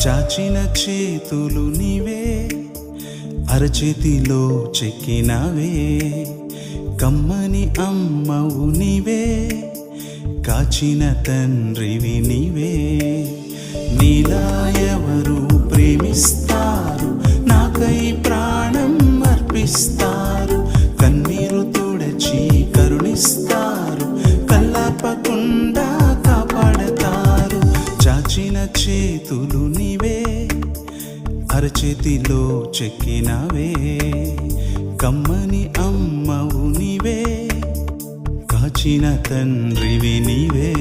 చాచిన చేతులు నీవే, అరచేతిలో చెక్కినవే, కమ్మని అమ్మవు నీవే, కాచిన తండ్రివి నీవే. నీలా ఎవరు ప్రేమిస్తారు, నాకై ప్రాణం అర్పిస్తారు, కన్నీరు తుడచి కరుణిస్తారు, కల్లాపకుండా కాపాడతారు. చాచిన చేతులు నీవే, అరచేతిలో చెక్కినవే, కమ్మని అమ్మవు నీవే, కాచిన తండ్రివి నీవే.